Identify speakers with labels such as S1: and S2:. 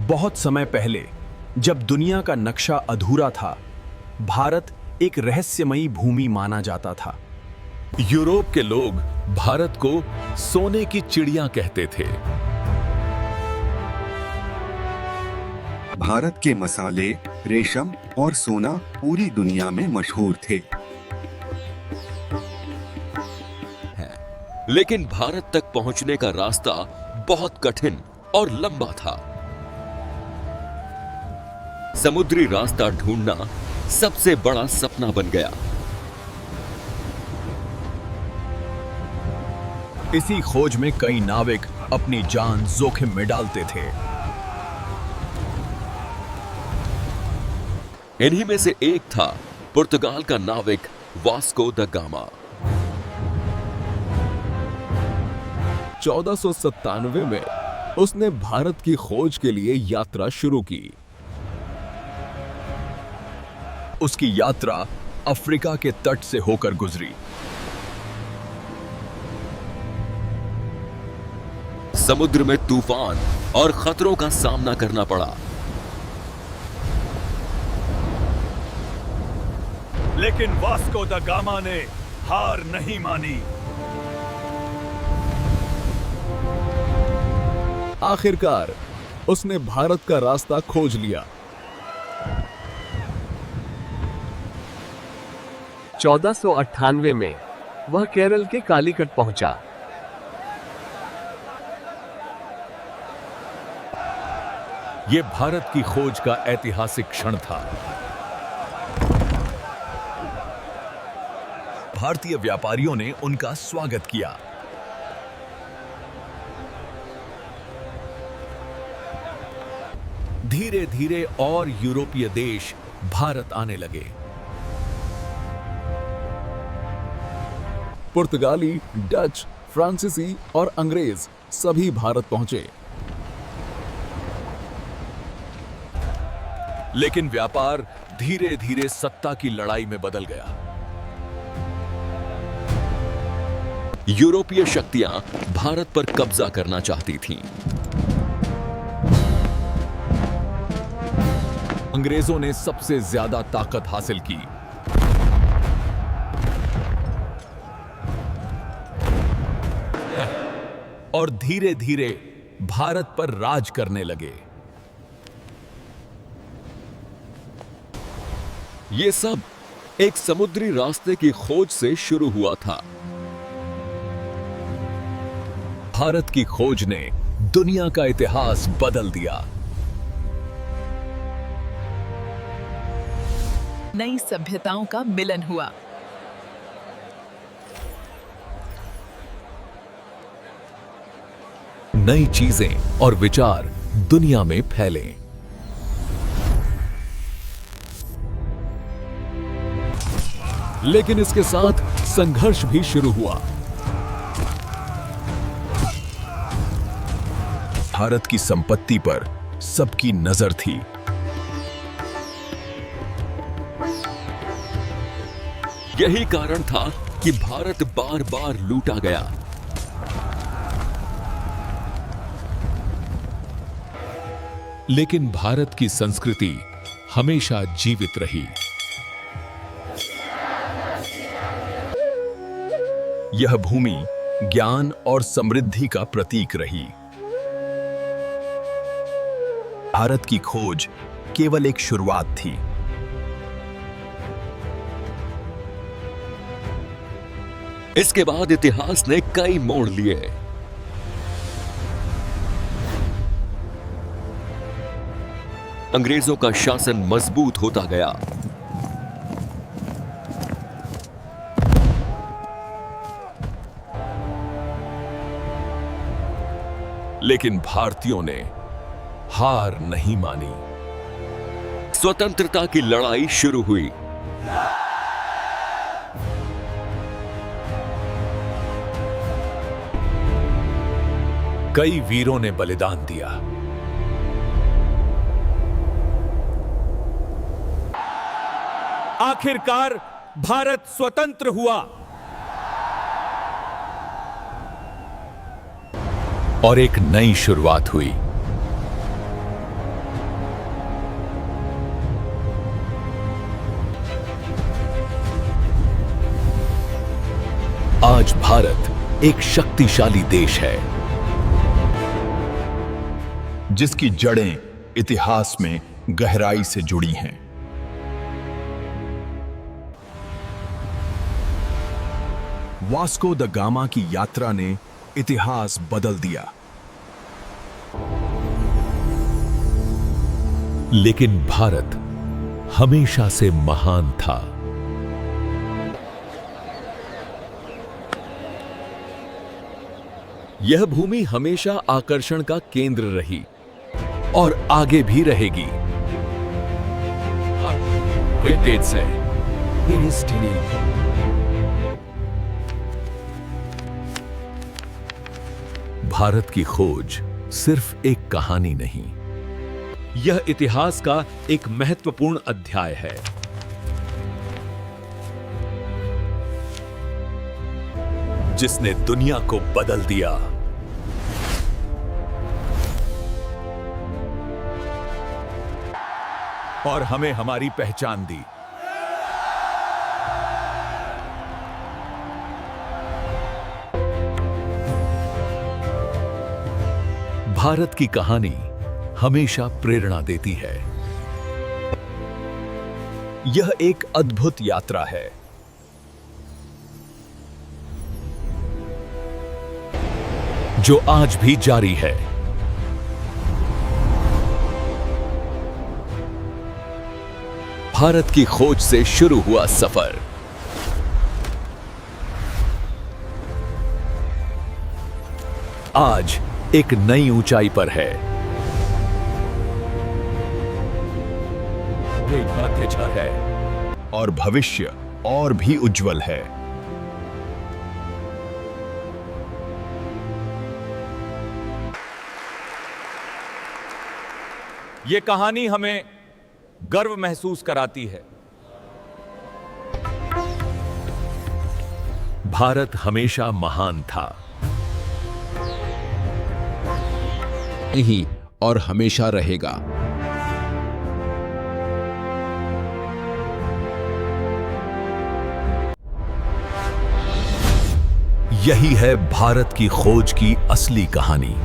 S1: बहुत समय पहले, जब दुनिया का नक्शा अधूरा था, भारत एक रहस्यमयी भूमि माना जाता था।
S2: यूरोप के लोग भारत को सोने की चिड़िया कहते थे।
S3: भारत के मसाले, रेशम और सोना पूरी दुनिया में मशहूर थे।
S4: लेकिन भारत तक पहुंचने का रास्ता बहुत कठिन और लंबा था। समुद्री रास्ता ढूंढना सबसे बड़ा सपना बन गया।
S1: इसी खोज में कई नाविक अपनी जान जोखिम में डालते थे।
S4: इन्हीं में से एक था पुर्तगाल का नाविक वास्को द गामा।
S2: 1497 में उसने भारत की खोज के लिए यात्रा शुरू की।
S1: उसकी यात्रा अफ्रीका के तट से होकर गुजरी।
S4: समुद्र में तूफान और खतरों का सामना करना पड़ा।
S1: लेकिन वास्को द गामा ने हार नहीं मानी।
S2: आखिरकार उसने भारत का रास्ता खोज लिया।
S5: 1498 में वह केरल के कालीकट पहुंचा।
S2: यह भारत की खोज का ऐतिहासिक क्षण था।
S1: भारतीय व्यापारियों ने उनका स्वागत किया।
S2: धीरे धीरे और यूरोपीय देश भारत आने लगे। पुर्तगाली, डच, फ्रांसीसी और अंग्रेज सभी भारत पहुंचे। लेकिन व्यापार धीरे धीरे सत्ता की लड़ाई में बदल गया।
S4: यूरोपीय शक्तियां भारत पर कब्जा करना चाहती थीं।
S2: अंग्रेजों ने सबसे ज्यादा ताकत हासिल की। और धीरे धीरे भारत पर राज करने लगे।
S4: यह सब एक समुद्री रास्ते की खोज से शुरू हुआ था।
S2: भारत की खोज ने दुनिया का इतिहास बदल दिया।
S6: नई सभ्यताओं का मिलन हुआ।
S2: नई चीजें और विचार दुनिया में फैले। लेकिन इसके साथ संघर्ष भी शुरू हुआ।
S1: भारत की संपत्ति पर सबकी नजर थी।
S4: यही कारण था कि भारत बार बार लूटा गया।
S2: लेकिन भारत की संस्कृति हमेशा जीवित रही।
S1: यह भूमि ज्ञान और समृद्धि का प्रतीक रही। भारत की खोज केवल एक शुरुआत थी।
S4: इसके बाद इतिहास ने कई मोड़ लिए। अंग्रेजों का शासन मजबूत होता गया।
S2: लेकिन भारतीयों ने हार नहीं मानी।
S4: स्वतंत्रता की लड़ाई शुरू हुई।
S2: कई वीरों ने बलिदान दिया।
S1: आखिरकार भारत स्वतंत्र हुआ।
S2: और एक नई शुरुआत हुई। आज भारत एक शक्तिशाली देश है,
S1: जिसकी जड़ें इतिहास में गहराई से जुड़ी हैं। वास्को द गामा की यात्रा ने इतिहास बदल दिया,
S2: लेकिन भारत हमेशा से महान था। यह भूमि हमेशा आकर्षण का केंद्र रही और आगे भी रहेगी। भारत की खोज सिर्फ एक कहानी नहीं, यह इतिहास का एक महत्वपूर्ण अध्याय है। जिसने दुनिया को बदल दिया। और हमें हमारी पहचान दी। भारत की कहानी हमेशा प्रेरणा देती है।
S1: यह एक अद्भुत यात्रा है,
S2: जो आज भी जारी है। भारत की खोज से शुरू हुआ सफर आज एक नई ऊंचाई पर है। है
S1: और भविष्य और भी उज्जवल है।
S7: ये कहानी हमें गर्व महसूस कराती है।
S2: भारत हमेशा महान था,
S8: नहीं और हमेशा रहेगा।
S2: यही है भारत की खोज की असली कहानी।